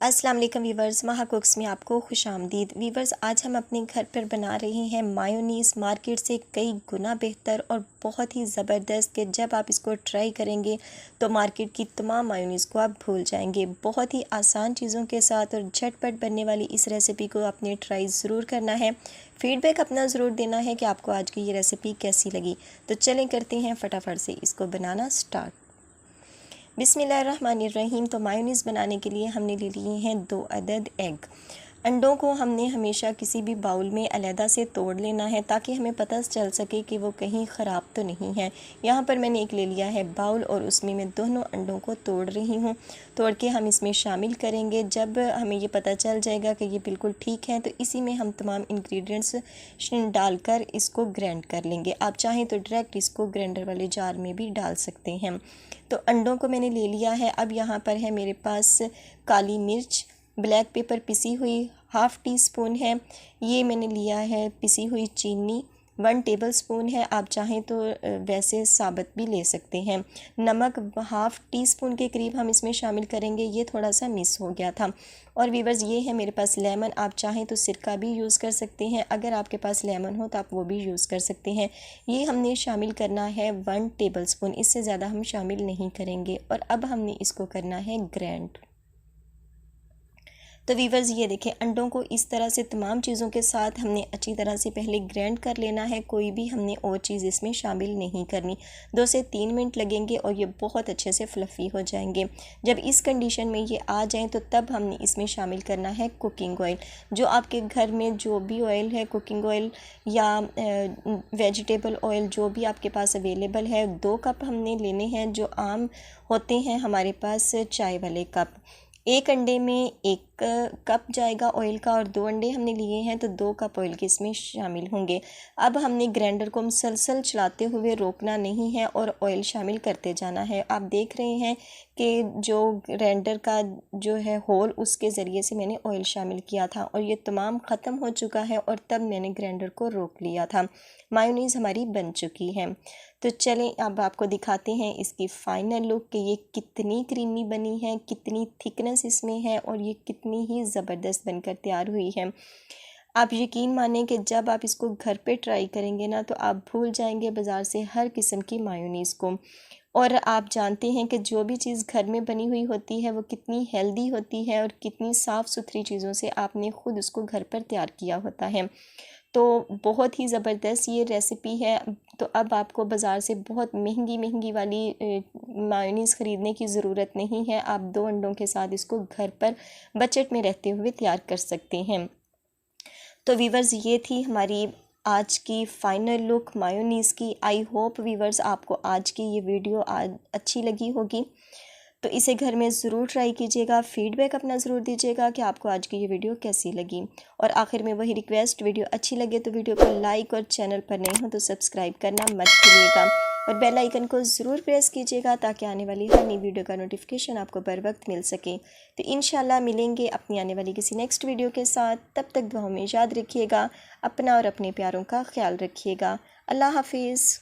अस्सलाम वालेकुम वीवर्स, माहा कुक्स में आपको खुशामदीद। वीवर्स, आज हम अपने घर पर बना रहे हैं मायोनीज़, मार्केट से कई गुना बेहतर और बहुत ही ज़बरदस्त कि जब आप इसको ट्राई करेंगे तो मार्केट की तमाम मायोनीज़ को आप भूल जाएंगे। बहुत ही आसान चीज़ों के साथ और झटपट बनने वाली इस रेसिपी को आपने ट्राई ज़रूर करना है। फ़ीडबैक अपना ज़रूर देना है कि आपको आज की ये रेसिपी कैसी लगी। तो चलें करते हैं फटाफट से इसको बनाना स्टार्ट। बिस्मिल्लाहिर्रहमानिर्रहीम। तो मायोनीज़ बनाने के लिए हमने ले लिए हैं 2 अदद एग। अंडों को हमने हमेशा किसी भी बाउल में अलहदा से तोड़ लेना है ताकि हमें पता चल सके कि वो कहीं ख़राब तो नहीं है। यहाँ पर मैंने एक ले लिया है बाउल और उसमें मैं दोनों अंडों को तोड़ रही हूँ। तोड़ के हम इसमें शामिल करेंगे। जब हमें ये पता चल जाएगा कि ये बिल्कुल ठीक है तो इसी में हम तमाम इंग्रेडिएंट्स डालकर इसको ग्राइंड कर लेंगे। आप चाहें तो डायरेक्ट इसको ग्राइंडर वाले जार में भी डाल सकते हैं। तो अंडों को मैंने ले लिया है। अब यहाँ पर है मेरे पास काली मिर्च, ब्लैक पेपर पिसी हुई हाफ़ टी स्पून है। ये मैंने लिया है पिसी हुई चीनी 1 टेबल स्पून है। आप चाहें तो वैसे साबुत भी ले सकते हैं। नमक हाफ़ टी स्पून के करीब हम इसमें शामिल करेंगे, ये थोड़ा सा मिस हो गया था। और वीवर्स, ये है मेरे पास लेमन। आप चाहें तो सिरका भी यूज़ कर सकते हैं। अगर आपके पास लेमन हो तो आप वो भी यूज़ कर सकते हैं। ये हमने शामिल करना है 1 टेबल स्पून, इससे ज़्यादा हम शामिल नहीं करेंगे। और अब हमने इसको करना है ग्राइंड। तो वीवर्स, ये देखें, अंडों को इस तरह से तमाम चीज़ों के साथ हमने अच्छी तरह से पहले ग्राइंड कर लेना है। कोई भी हमने और चीज़ इसमें शामिल नहीं करनी। 2 से 3 मिनट लगेंगे और ये बहुत अच्छे से फ्लफ़ी हो जाएंगे। जब इस कंडीशन में ये आ जाएं तो तब हमने इसमें शामिल करना है कुकिंग ऑयल। जो आपके घर में जो भी ऑयल है, कुकिंग ऑयल या वेजिटेबल ऑयल, जो भी आपके पास अवेलेबल है, 2 कप हमने लेने हैं जो आम होते हैं हमारे पास चाय वाले कप। एक अंडे में 1 कप जाएगा ऑयल का और 2 अंडे हमने लिए हैं तो 2 कप ऑयल के इसमें शामिल होंगे। अब हमने ग्राइंडर को मुसलसल चलाते हुए रोकना नहीं है और ऑयल शामिल करते जाना है। आप देख रहे हैं कि जो ग्राइंडर का जो है होल, उसके ज़रिए से मैंने ऑयल शामिल किया था और ये तमाम ख़त्म हो चुका है और तब मैंने ग्राइंडर को रोक लिया था। मायोनीज़ हमारी बन चुकी है। तो चलें अब आपको दिखाते हैं इसकी फ़ाइनल लुक कि ये कितनी क्रीमी बनी है, कितनी थिकनेस इसमें है और ये कितनी ही ज़बरदस्त बनकर तैयार हुई है। आप यकीन मानें कि जब आप इसको घर पे ट्राई करेंगे ना तो आप भूल जाएंगे बाज़ार से हर किस्म की मायोनीज़ को। और आप जानते हैं कि जो भी चीज़ घर में बनी हुई होती है वो कितनी हेल्दी होती है और कितनी साफ़ सुथरी चीज़ों से आपने ख़ुद उसको घर पर तैयार किया होता है। तो बहुत ही ज़बरदस्त ये रेसिपी है। तो अब आपको बाज़ार से बहुत महंगी वाली मायोनीज़ ख़रीदने की ज़रूरत नहीं है। आप 2 अंडों के साथ इसको घर पर बजट में रहते हुए तैयार कर सकते हैं। तो वीवर्स, ये थी हमारी आज की फ़ाइनल लुक मायोनीज़ की। आई होप वीवर्स आपको आज की ये वीडियो आज अच्छी लगी होगी। तो इसे घर में ज़रूर ट्राई कीजिएगा। फ़ीडबैक अपना ज़रूर दीजिएगा कि आपको आज की ये वीडियो कैसी लगी। और आखिर में वही रिक्वेस्ट, वीडियो अच्छी लगे तो वीडियो को लाइक और चैनल पर नए हो तो सब्सक्राइब करना मत भूलिएगा और बेल आइकन को ज़रूर प्रेस कीजिएगा ताकि आने वाली हर नई वीडियो का नोटिफिकेशन आपको बर वक्त मिल सके। तो इंशाल्लाह मिलेंगे अपनी आने वाली किसी नेक्स्ट वीडियो के साथ। तब तक दुआ में याद रखिएगा, अपना और अपने प्यारों का ख्याल रखिएगा। अल्लाह हाफिज़।